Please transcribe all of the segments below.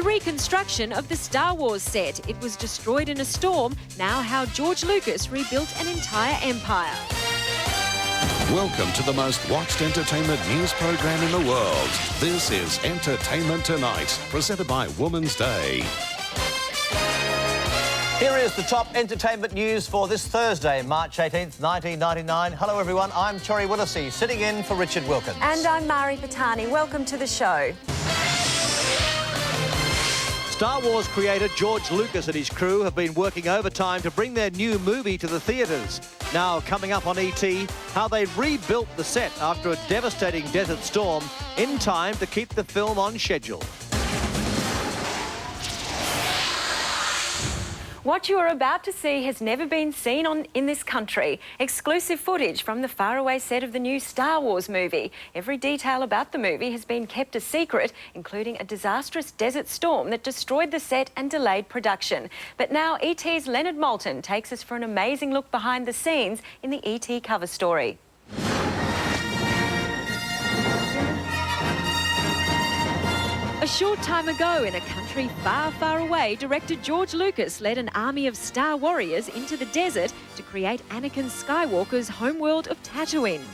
The reconstruction of the Star Wars set. It was destroyed in a storm. Now how George Lucas rebuilt an entire empire. Welcome to the most watched entertainment news program in the world. This is Entertainment Tonight, presented by Women's Day. Here is the top entertainment news for this Thursday, March 18th, 1999. Hello, everyone. I'm Tori Willisey, sitting in for Richard Wilkins. And I'm Mari Patani. Welcome to the show. Star Wars creator George Lucas and his crew have been working overtime to bring their new movie to the theatres. Now, coming up on ET, how they rebuilt the set after a devastating desert storm in time to keep the film on schedule. What you are about to see has never been seen in this country. Exclusive footage from the faraway set of the new Star Wars movie. Every detail about the movie has been kept a secret, including a disastrous desert storm that destroyed the set and delayed production. But now ET's Leonard Moulton takes us for an amazing look behind the scenes in the ET cover story. A short time ago, in a country far, far away, director George Lucas led an army of Star Warriors into the desert to create Anakin Skywalker's homeworld of Tatooine.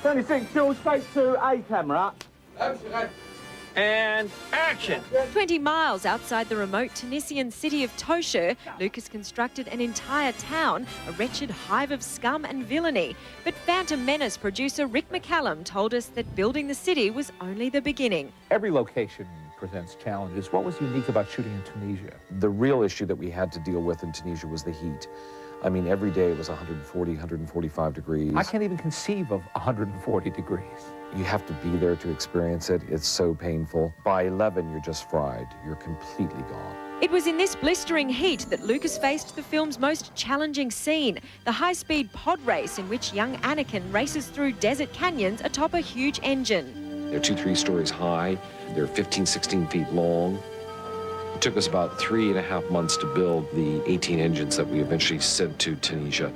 26, George, take 2A camera. And action! 20 miles outside the remote Tunisian city of Tosher, Lucas constructed an entire town, a wretched hive of scum and villainy. But Phantom Menace producer Rick McCallum told us that building the city was only the beginning. Every location presents challenges. What was unique about shooting in Tunisia? The real issue that we had to deal with in Tunisia was the heat. I mean, every day it was 140, 145 degrees. I can't even conceive of 140 degrees. You have to be there to experience it. It's so painful. By 11, you're just fried. You're completely gone. It was in this blistering heat that Lucas faced the film's most challenging scene, the high-speed pod race in which young Anakin races through desert canyons atop a huge engine. They're 2-3 stories high. They're 15, 16 feet long. It took us about 3.5 months to build the 18 engines that we eventually sent to Tunisia.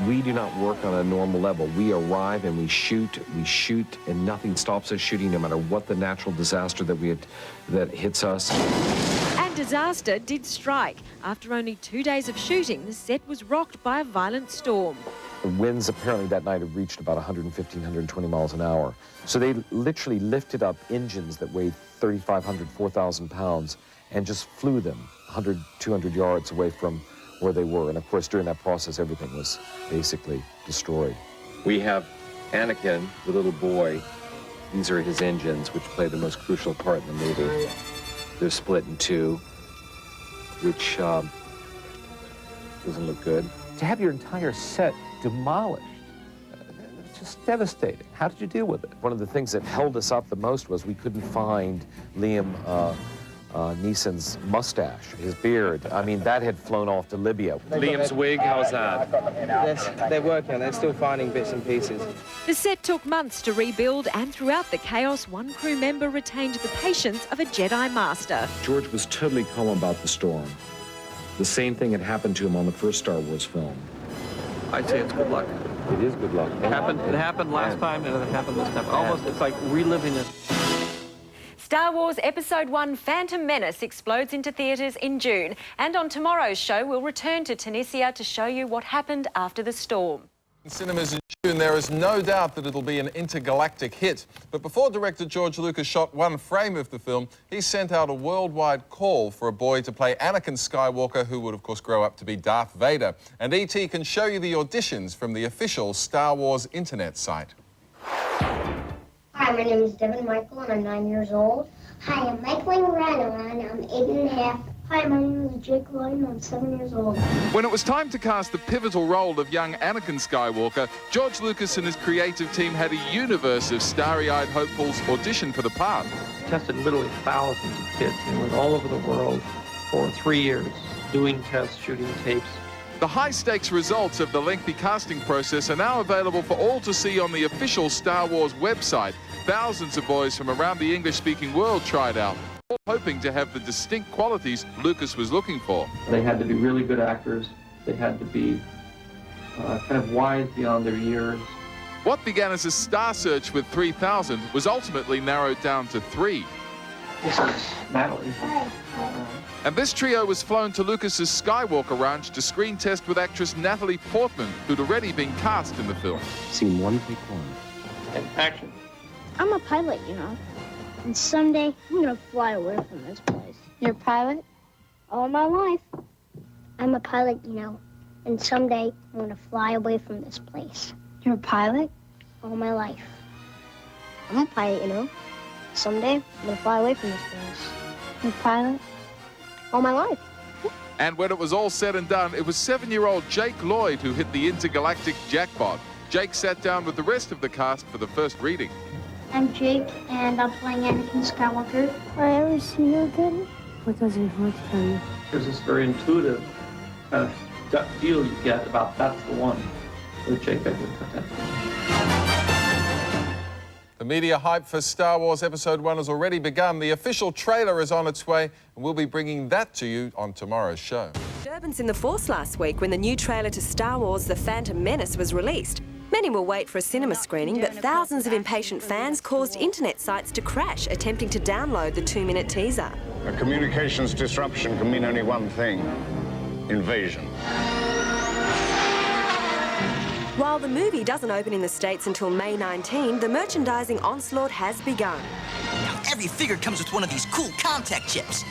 We do not work on a normal level. We arrive and we shoot, and nothing stops us shooting, no matter what the natural disaster that hits us. And disaster did strike. After only 2 days of shooting, the set was rocked by a violent storm. The winds apparently that night had reached about 115, 120 miles an hour. So they literally lifted up engines that weighed 3,500, 4,000 pounds and just flew them 100, 200 yards away from where they were. And of course, during that process, everything was basically destroyed. We have Anakin, the little boy. These are his engines, which play the most crucial part in the movie. They're split in two, which doesn't look good. To have your entire set demolished, it's just devastating. How did you deal with it? One of the things that held us up the most was we couldn't find Liam Neeson's mustache, his beard. I mean, that had flown off to Libya. Liam's wig, how's that? They're working, they're still finding bits and pieces. The set took months to rebuild, and throughout the chaos, one crew member retained the patience of a Jedi Master. George was totally calm about the storm. The same thing had happened to him on the first Star Wars film. I'd say it's good luck. It is good luck. It happened last time, and it happened this time. Almost, it's like reliving it. Star Wars Episode 1 Phantom Menace explodes into theatres in June. And on tomorrow's show, we'll return to Tunisia to show you what happened after the storm. In cinemas in June, there is no doubt that it'll be an intergalactic hit. But before director George Lucas shot one frame of the film, he sent out a worldwide call for a boy to play Anakin Skywalker, who would, of course, grow up to be Darth Vader. And E.T. can show you the auditions from the official Star Wars internet site. Hi, my name is Devin Michael, and I'm 9 years old. Hi, I'm Michael Morano, and I'm 8.5. Hi, my name is Jake Lloyd, and I'm 7 years old. When it was time to cast the pivotal role of young Anakin Skywalker, George Lucas and his creative team had a universe of starry-eyed hopefuls audition for the part. Tested literally thousands of kids. They went all over the world for 3 years, doing tests, shooting tapes. The high-stakes results of the lengthy casting process are now available for all to see on the official Star Wars website. Thousands of boys from around the English-speaking world tried out, all hoping to have the distinct qualities Lucas was looking for. They had to be really good actors. They had to be kind of wise beyond their years. What began as a star search with 3,000 was ultimately narrowed down to 3. This is Natalie. And this trio was flown to Lucas's Skywalker Ranch to screen test with actress Natalie Portman, who'd already been cast in the film. Scene 1, take 1. And action. I'm a pilot, you know. And someday, I'm gonna fly away from this place. You're a pilot? All my life. I'm a pilot, you know. And someday, I'm gonna fly away from this place. You're a pilot? All my life. I'm a pilot, you know. Someday, I'm gonna fly away from this place. You're a pilot? All my life. And when it was all said and done, it was 7-year-old Jake Lloyd who hit the intergalactic jackpot. Jake sat down with the rest of the cast for the first reading. I'm Jake, and I'm playing Anakin Skywalker. Will I ever see you again? What does it look tell you? There's this very intuitive kind of gut feel you get about that's the one with Jake Edward Quartet. The media hype for Star Wars Episode 1 has already begun. The official trailer is on its way, and we'll be bringing that to you on tomorrow's show. Disturbance in the Force last week when the new trailer to Star Wars The Phantom Menace was released. Many will wait for a cinema screening, but thousands of impatient fans caused internet sites to crash attempting to download the 2-minute teaser. A communications disruption can mean only one thing: invasion. While the movie doesn't open in the States until May 19, the merchandising onslaught has begun. Now, every figure comes with one of these cool contact chips.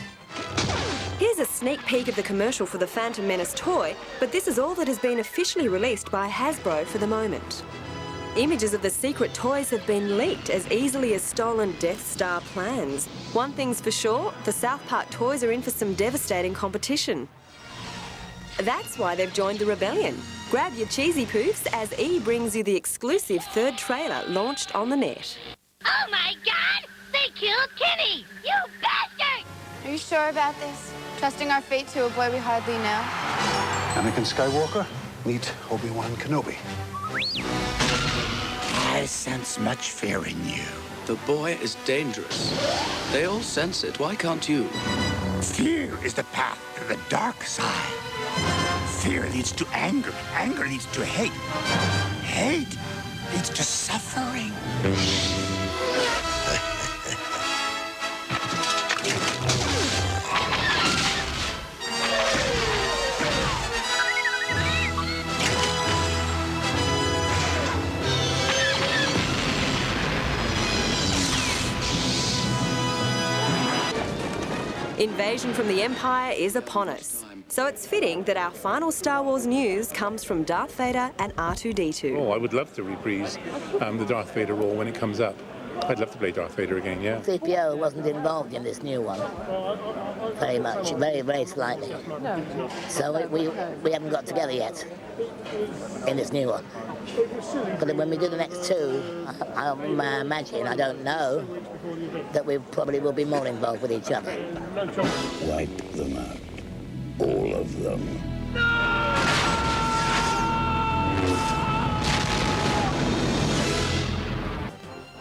Here's a sneak peek of the commercial for the Phantom Menace toy, but this is all that has been officially released by Hasbro for the moment. Images of the secret toys have been leaked as easily as stolen Death Star plans. One thing's for sure, the South Park toys are in for some devastating competition. That's why they've joined the rebellion. Grab your cheesy poofs as E brings you the exclusive third trailer launched on the net. Oh my God! They killed Kenny! You bastard! Are you sure about this? Trusting our fate to a boy we hardly know? Anakin Skywalker, meet Obi-Wan Kenobi. I sense much fear in you. The boy is dangerous. They all sense it. Why can't you? Fear is the path to the dark side. Fear leads to anger. Anger leads to hate. Hate leads to suffering. Invasion from the Empire is upon us. So it's fitting that our final Star Wars news comes from Darth Vader and R2-D2. Oh, I would love to reprise the Darth Vader role when it comes up. I'd love to play Darth Vader again, yeah. CPO wasn't involved in this new one. Very much, very slightly. So we haven't got together yet in this new one. But when we do the next two, I imagine, I don't know, that we probably will be more involved with each other. Wipe them out. All of them.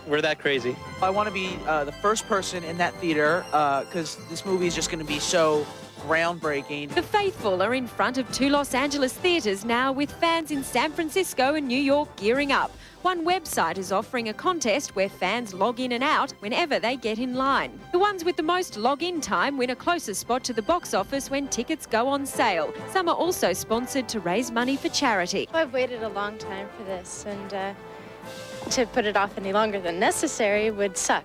We're that crazy. I want to be the first person in that theater because this movie is just going to be so groundbreaking. The faithful are in front of 2 Los Angeles theatres now, with fans in San Francisco and New York gearing up. One website is offering a contest where fans log in and out whenever they get in line. The ones with the most log-in time win a closer spot to the box office when tickets go on sale. Some are also sponsored to raise money for charity. I've waited a long time for this, and to put it off any longer than necessary would suck.